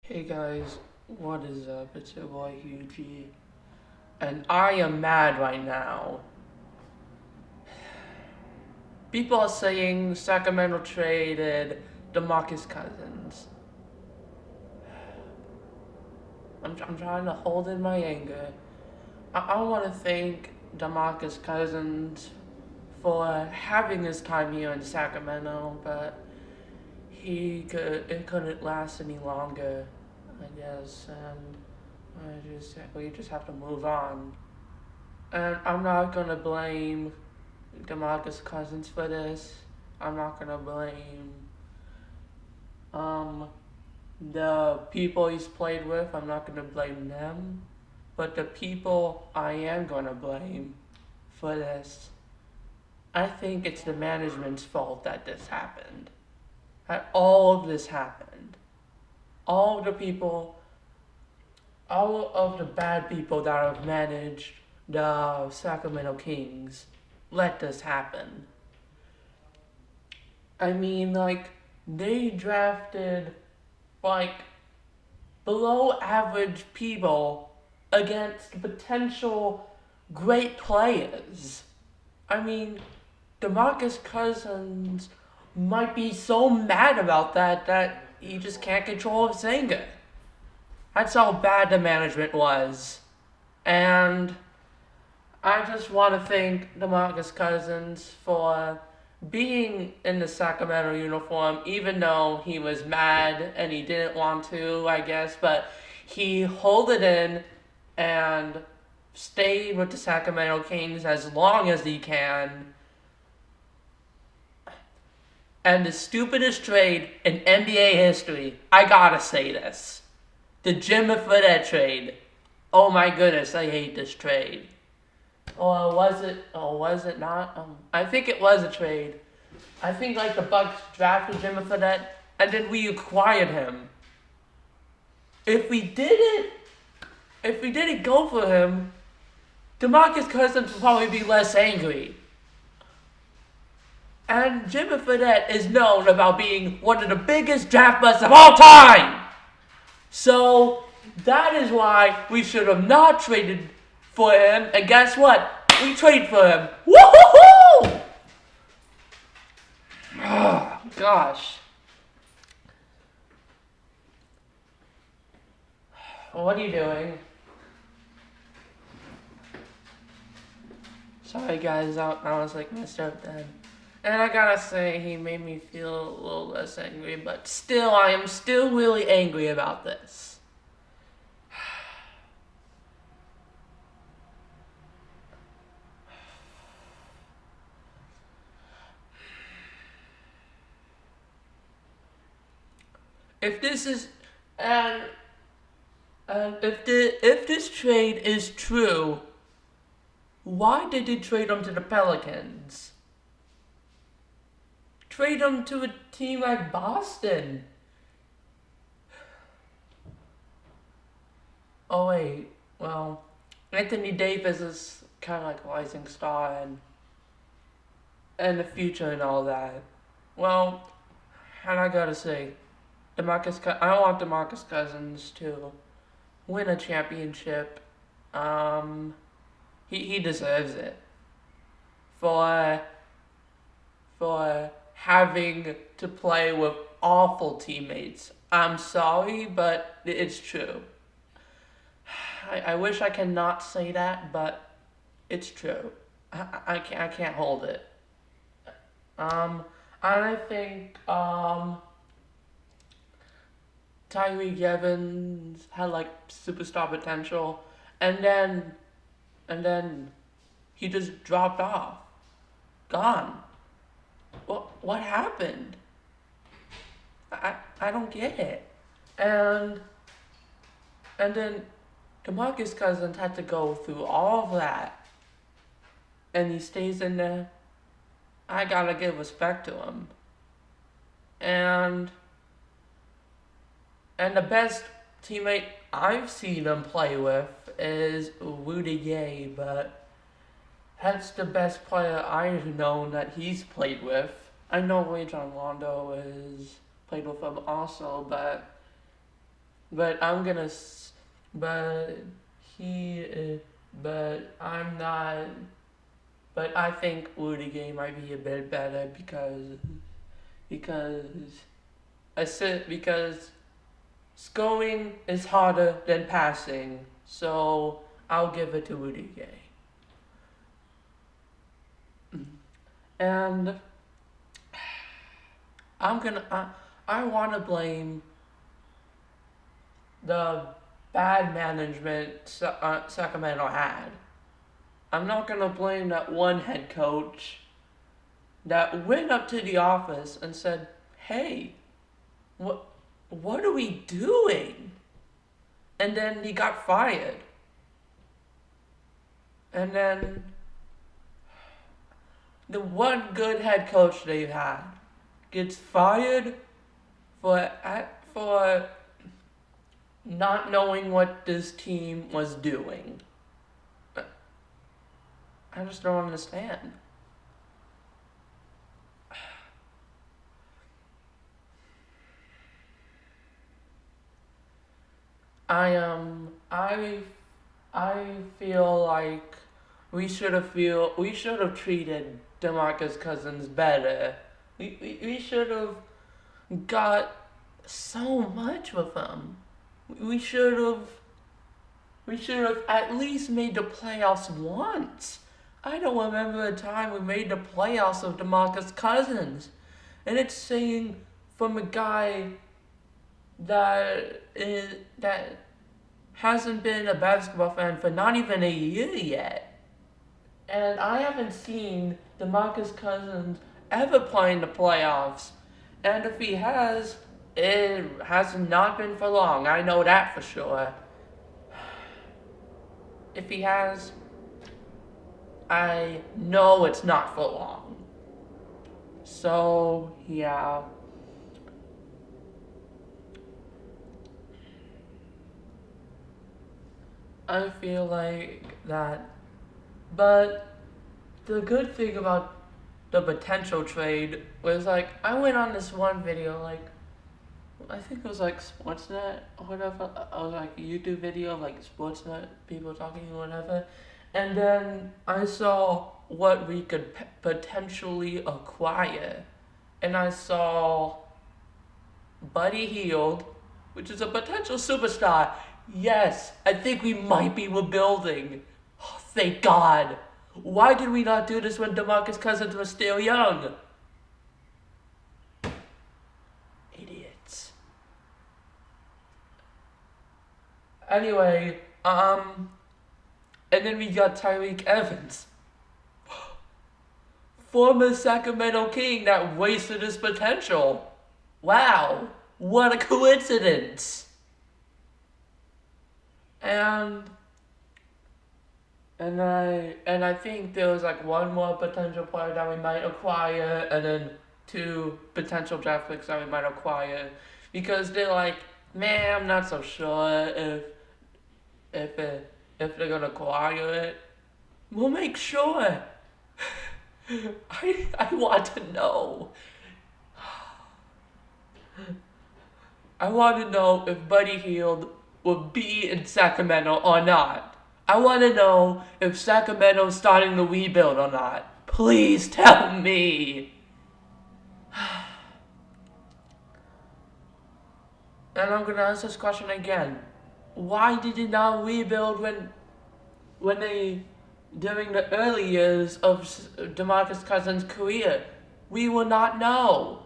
Hey guys, what is up? It's your boy Hughie, and I am mad right now. People are saying Sacramento traded DeMarcus Cousins. I'm trying to hold in my anger. I want to thank DeMarcus Cousins for having his time here in Sacramento, but it couldn't last any longer, I guess, and we just have to move on. And I'm not gonna blame DeMarcus Cousins for this. I'm not gonna blame um the people he's played with. I'm not gonna blame them. But the people I am gonna blame for this, I think it's the management's fault that this happened. That all of this happened. All of the people, all of the bad people that have managed the Sacramento Kings let this happen. I mean, like, they drafted, like, below average people against potential great players. I mean, DeMarcus Cousins might be so mad about that he just can't control his anger. That's how bad the management was. And I just want to thank DeMarcus Cousins for being in the Sacramento uniform, even though he was mad and he didn't want to, I guess, but he held it in and stayed with the Sacramento Kings as long as he can. And the stupidest trade in NBA history, I gotta say this. The Jimmy Fredette trade. Oh my goodness, I hate this trade. Or was it? Or was it not? I think it was a trade. I think like the Bucks drafted Jimmy Fredette, and then we acquired him. If we didn't, if we didn't go for him, DeMarcus Cousins would probably be less angry. And Jimmy Fredette is known about being one of the biggest draft busts of all time. So that is why we should have not traded for him. And guess what? We traded for him. Woohoo! Oh, gosh. What are you doing? Sorry guys, I was like messed up then. And I gotta say, he made me feel a little less angry, but still, I am still really angry about this. If this is, and if this trade is true, why did they trade him to the Pelicans? Trade him to a team like Boston. Oh wait, well, Anthony Davis is kind of like a rising star and the future and all that. Well, and I gotta say, I want DeMarcus Cousins to win a championship. Um, he deserves it for for having to play with awful teammates. I'm sorry, but it's true. I wish I could not say that, but it's true. I can't hold it. Um, I think Tyreek Evans had like superstar potential, and then he just dropped off, gone. What happened? I don't get it. And and then DeMarcus Cousins had to go through all of that, and he stays in there. I gotta give respect to him. And and the best teammate I've seen him play with is Rudy Gay, but that's the best player I've known that he's played with. I know Rajon Rondo is played with him also, but but I'm gonna, but he, but I'm not, but I think Rudy Gay might be a bit better because, because scoring is harder than passing, so I'll give it to Rudy Gay. And I want to blame the bad management Sacramento had. I'm not gonna blame that one head coach that went up to the office and said, "Hey, what are we doing?" And then he got fired. And then the one good head coach they've had gets fired for not knowing what this team was doing. I just don't understand. I feel like we should have treated DeMarcus Cousins better. We should have got so much with him. We should have at least made the playoffs once. I don't remember a time we made the playoffs with DeMarcus Cousins. And it's saying from a guy that hasn't been a basketball fan for not even a year yet. And I haven't seen DeMarcus Cousins ever play in the playoffs. And if he has, it has not been for long. I know that for sure. If he has, I know it's not for long. So, yeah. I feel like that. But the good thing about the potential trade was like, I went on this one video, like, I think it was like Sportsnet or whatever. I was like a YouTube video of like Sportsnet people talking or whatever. And then I saw what we could potentially acquire. And I saw Buddy Hield, which is a potential superstar. Yes, I think we might be rebuilding. Oh, thank God. Why did we not do this when DeMarcus Cousins was still young? Idiots. Anyway, and then we got Tyreek Evans. Former Sacramento King that wasted his potential. Wow, what a coincidence. And I think there was like one more potential player that we might acquire, and then 2 potential draft picks that we might acquire, because they're like, man, I'm not so sure if they're gonna acquire it. We'll make sure. I want to know. I want to know if Buddy Hield will be in Sacramento or not. I want to know if Sacramento's starting the rebuild or not. Please tell me. And I'm going to ask this question again. Why did you not rebuild when they, during the early years of DeMarcus Cousins' career? We will not know.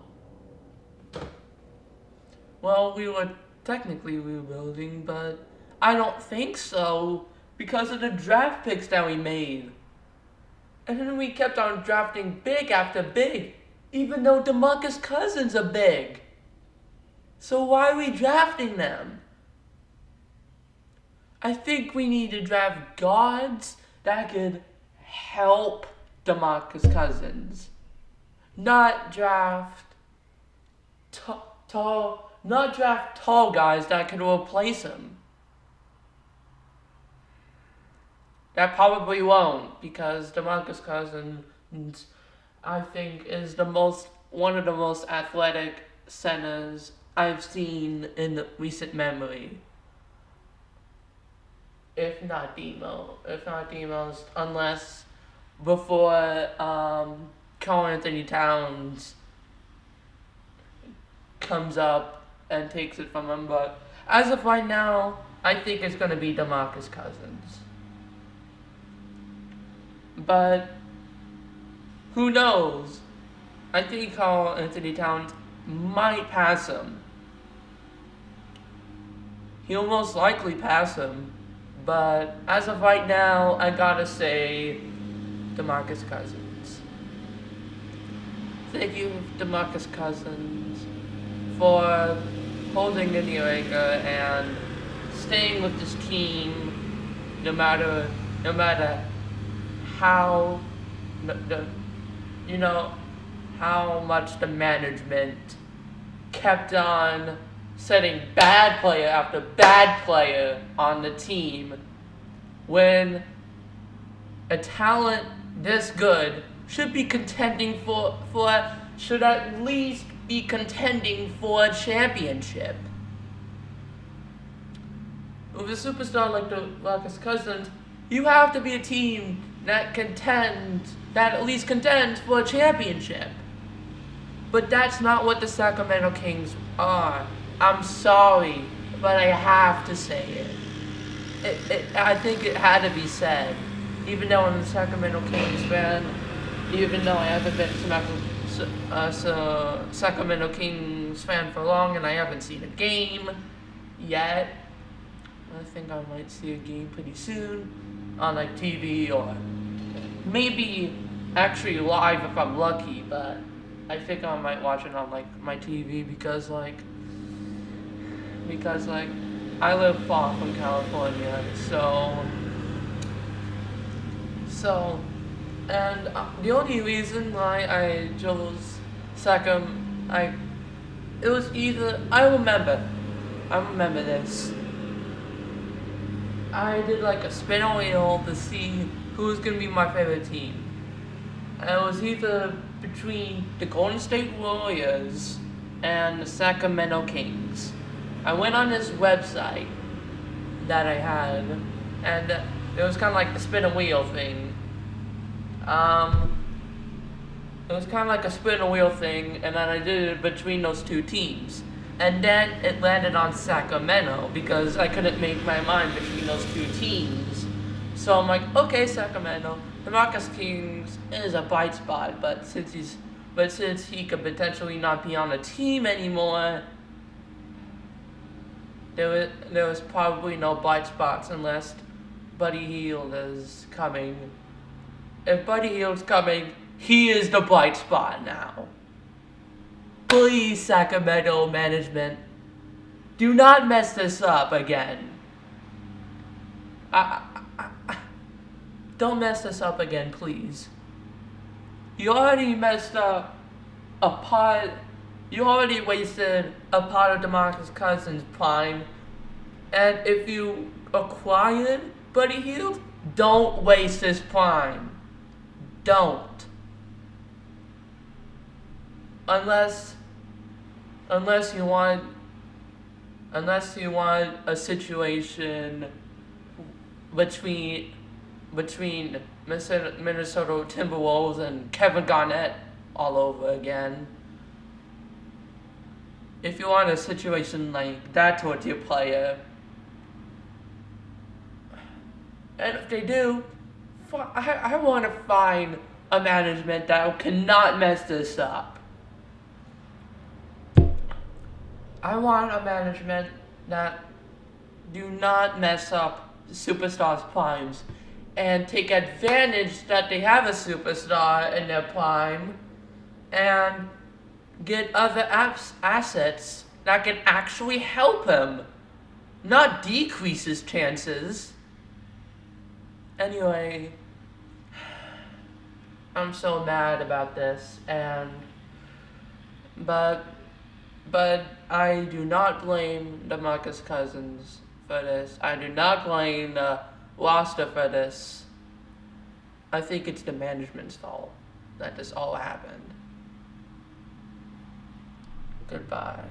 Well, we were technically rebuilding, but I don't think so because of the draft picks that we made. And then we kept on drafting big after big, even though DeMarcus Cousins are big. So why are we drafting them? I think we need to draft guards that could help DeMarcus Cousins. Not draft tall guys that could replace him. That probably won't, because DeMarcus Cousins, I think, is one of the most athletic centers I've seen in the recent memory. If not the most, unless before Carl Anthony Towns comes up and takes it from him. But as of right now, I think it's going to be DeMarcus Cousins. But who knows? I think Carl Anthony Towns might pass him. He'll most likely pass him. But as of right now, I gotta say DeMarcus Cousins. Thank you, DeMarcus Cousins, for holding in your anger and staying with this team no matter how how much the management kept on setting bad player after bad player on the team, when a talent this good should be contending should at least be contending for a championship. With a superstar like DeMarcus Cousins, you have to be a team that at least contends for a championship. But that's not what the Sacramento Kings are. I'm sorry, but I have to say it. I think it had to be said. Even though I'm a Sacramento Kings fan, even though I haven't been a Sacramento Kings fan for long and I haven't seen a game yet. I think I might see a game pretty soon on like TV, or maybe actually live if I'm lucky, but I think I might watch it on like my TV because I live far from California, and the only reason why I chose I remember this. I did like a spin a wheel to see who's gonna be my favorite team. And it was either between the Golden State Warriors and the Sacramento Kings. I went on this website that I had, and it was kind of like the spin a wheel thing. It was kind of like a spin a wheel thing, and then I did it between those two teams. And then it landed on Sacramento because I couldn't make my mind between those two teams. So I'm like, okay, Sacramento. DeMarcus Kings is a bright spot, but since he could potentially not be on the team anymore, there was probably no bright spots unless Buddy Hield is coming. If Buddy Hield's coming, he is the bright spot now. Please, Sacramento management, do not mess this up again. Don't mess this up again, please. You already messed up a part. You already wasted a part of DeMarcus Cousins' prime. And if you acquired Buddy Hield, don't waste his prime. Don't. Unless you want a situation between Minnesota Timberwolves and Kevin Garnett all over again. If you want a situation like that towards your player, and if they do, I want to find a management that cannot mess this up. I want a management that do not mess up superstars' primes and take advantage that they have a superstar in their prime and get other assets that can actually help him, not decrease his chances. Anyway, I'm so mad about this, but I do not blame DeMarcus Cousins for this. I do not blame the roster for this. I think it's the management's fault that this all happened. Goodbye.